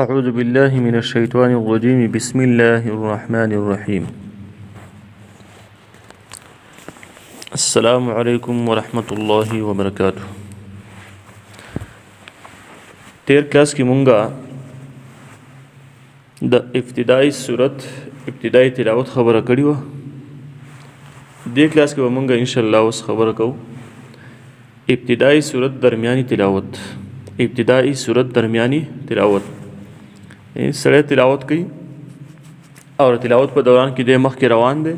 أعوذ بالله من الشيطان الرجيم بسم الله الرحمن الرحيم السلام عليكم ورحمة الله وبركاته تیر کلاس کی مونگا د ابتدائی صورت ابتدائی تلاوت خبره کړی و. دې کلاس کې به مونږ ان شاء الله اوس خبره کوو ابتدائی صورت درمیانی تلاوت. ابتدائی صورت درمیانی تلاوت سړی تلاوت کوي او تلاوت په دوران کې د مخکې روان دی،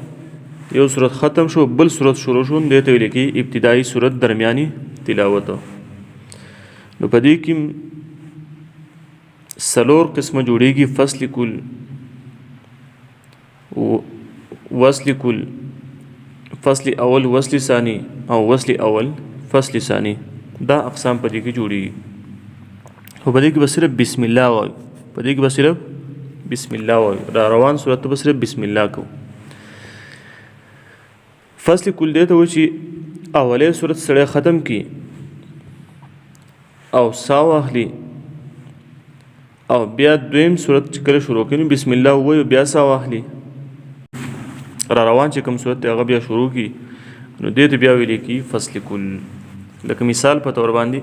یو صورت ختم شو بل صورت شروع شو، دې ته ویل کېږي ابتدائی صورت درمیانی تلاوت. نو په دې کې سلور قسمه جوړیږي: فصل کل، وصل کل، فصل اول وصل ثانی او وصل اول فصل ثانی. دا اقسام په دې کې جوړیږي. خو په دې کې به صرف بسم الله وایو، په دې کې به صرف بسم الله وایو، را روان صورت ته به صرف بسم الله کوو. فصل کل دې ته وایي چې اولی صورت سړی ختم کړي او سا واخلي او بیا دویم صورت چې کله شروع کړي بسم الله ووایو بیا سا واخلي، را روان چې کوم صورت دی هغه بیا شروع کړي، نو دې ته بیا ویل کېږي فصل کل. لکه مثال په طور باندې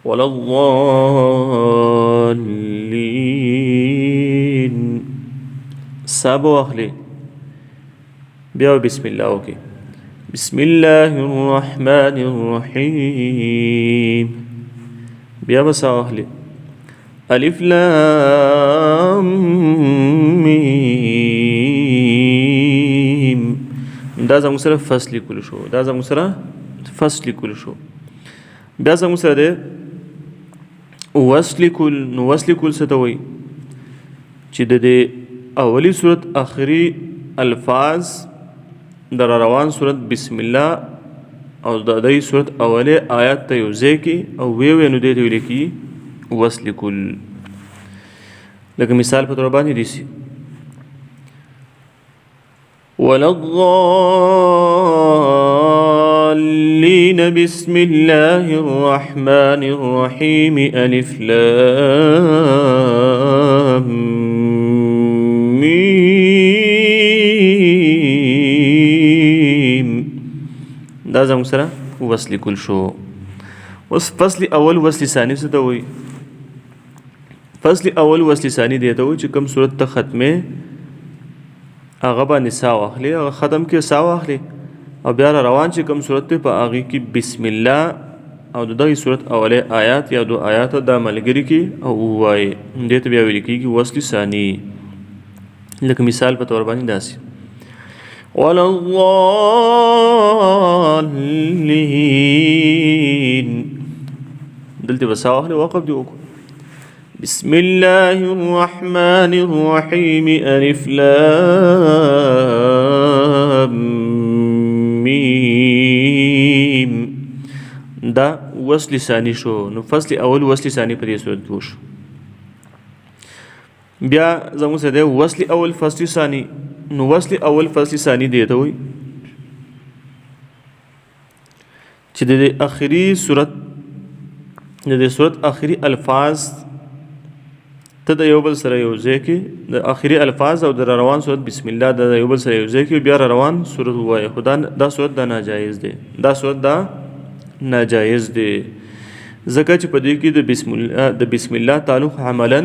ولا الضالین، سا به واخلي بیا بسم الله وکړي، بسم الله الرحمن الرحیم، بیا به سا واخلي الف لام میم. دا زموږ سره فصل کل شو، دا زموږ سره فصل کل شو. بیا زموږ سره دی وصل کل. نو وصل کل څه ته وایي چې د دې اولی صورت آخري الفاظ د روان صورت بسم الله او د دې صورت اولی آیات ته یو ځای کې او وی نو دې ته ویل کېږي وصل کل. لکه مثال په طور باندې دیسی ولا الضالین بسم الله الرحمن الرحیم الف لام میم. دا زموږ سره وصل کل شو. اوس فصل اول وصل ثانی څه ته وایي؟ فصل اول وصل ثانی دی ته وایي چې کوم صورت ته ختمې هغه باندې سا واخلي، هغه ختم کې سا واخلي او بیا روان چې کوم صورت ته په هغې کې بسم الله او د دغې صورت اولی آیات یا دو آیات دا ملګري کې او ووایي، دې ته بیا ویل کېږي وصل ثانی. لکه مثال په طور باندې داسې ولا الضالین، دلته به سا واخلي وقف دې وکړو بسم الله الرحمن الرحیم الف لام میم. دا وصل ثانی شو. نو فصل اول وصل ثانی په دې صورت کې وشو. بیا زموږ سره دی وصل اول فصل ثانی. نو وصل اول فصل ثانی دی ته وایي چې د آخري صورت د دې صورت آخري الفاظ ته د یو بل سره یو ځای کې د آخري الفاظ او د روان صورت بسم الله د یو بل سره یو ځای کې بیا روان صورت ووایي. خو دا صورت دا ناجایز دی، دا صورت دا ناجایز دی ځکه چې په دې کې د بسم الله تعلق عملا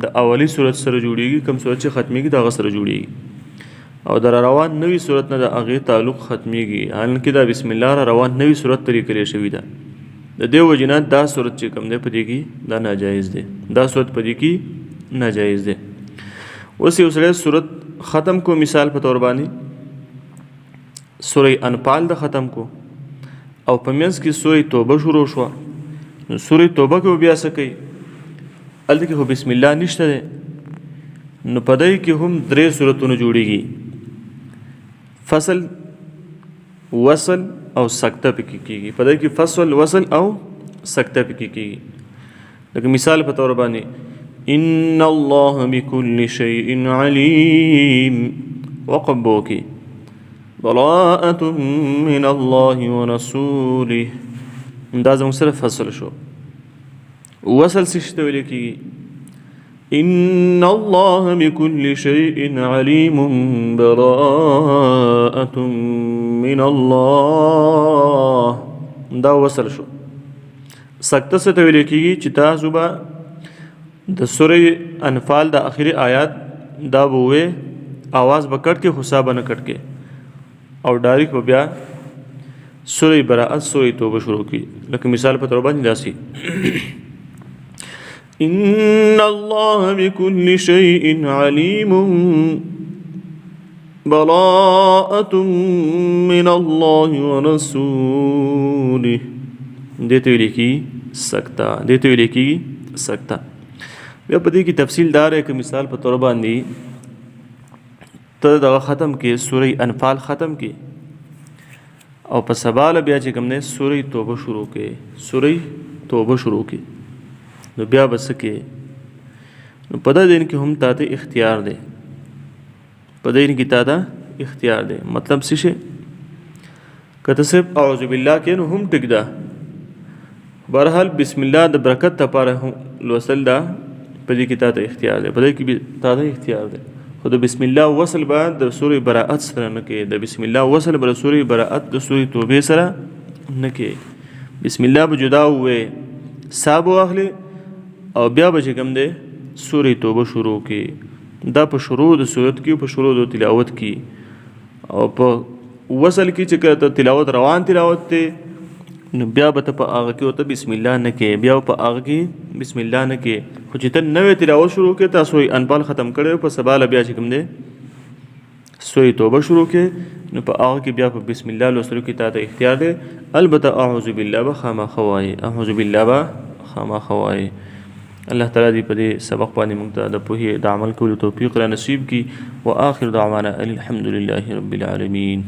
د اولی صورت سره جوړیږي، کوم صورت چې ختمیږي د هغه سره جوړیږي او د روان نوی صورت نه د هغې تعلق ختمیږي، حالانکې دا بسم الله را روان نوی صورت ته لیکلی شوي ده. د دې وجې نه دا صورت چې کوم دی په دې کې دا ناجایز دی، دا صورت په دې کې ناجایز دی. اوس یو سړی صورت ختم کو، مثال په طور باندې سورې انفال د ختم کو او په منځ کې سورې توبه شروع شوه، نو سورې توبه کې بیا څه کوي؟ هلته کې خو بسم الله نشته دی، نو په دې کې هم درې صورتونه جوړیږي: فصل، وصل او سکته پکې کېږي. په دې کې فصل، وصل او سکته پکې کېږي. لکه مثال په طور باندې ان الله بكل شيء عليم، وقف بوکي براءة من الله ورسوله. دا زموږ سره فصل شو. وصل سشته ویل کیږي ان الله بكل شيء عليم براءة من الله دا وصل شو. سکته څه ته ویل کیږي چې تاسو به د سورې انفال د اخري آیات دا به وې आवाज به کټ کې حساب نه کټ کې او ډایرک به بیا سورې براءت سورې توبه شروع کی. لکه مثال په تور باندې داسي ان الله بكل شيء عليم براءة من الله ورسوله دته ویل کی سکتا دته ویل کی سکتا. بیا په دې کې تفصیل دار ہے کہ مثال په تور باندې ته دا ختم کې سورې انفال ختم کې او په سبال بیا چې کوم نه سورې توبه شروع کې سورې توبه شروع کې نو بیا بس کې نو په دې دین کې هم تاته اختیار دی په دې دین کې تاته اختیار دی مطلب څه شي کته صرف اعوذ بالله کې نو هم ټیک ده بهرحال بسم الله د برکت لپاره هم لوصل ده په دې کې تاته اختیار دی په دې کې تاته اختیار دی خو د بسم الله وصل بعد د سورې براءت سره نه کې د بسم الله وصل بر سورې براءت د سورې توبه سره نه کې بسم الله به جدا وې صاحب واخلي او بیا به کوم دی سورې توبه شروع کې دا په شروع د سورت کې په شروع د تلاوت کې او په وصل کې چې کله تلاوت روان تلاوت ته نو بیا به ته په هغه کې ته بسم الله نه کې بیا په هغه کې بسم الله نه کې خو چې ته نوې تلاوت شروع کې تاسو انفال ختم کړو په سباله بیا چې کوم دی سورې توبه شروع کې نو په هغه کې بیا په بسم الله لوستلو کې تاسو اختیار دی البته اعوذ بالله بخما خوای اعوذ بالله بخما خوای. الله تعالی دې په دې سبق باندې موږ ته د پوهې د عمل کولو توفیق را نصیب کړي. واخر دعوانا الحمد لله رب العالمین.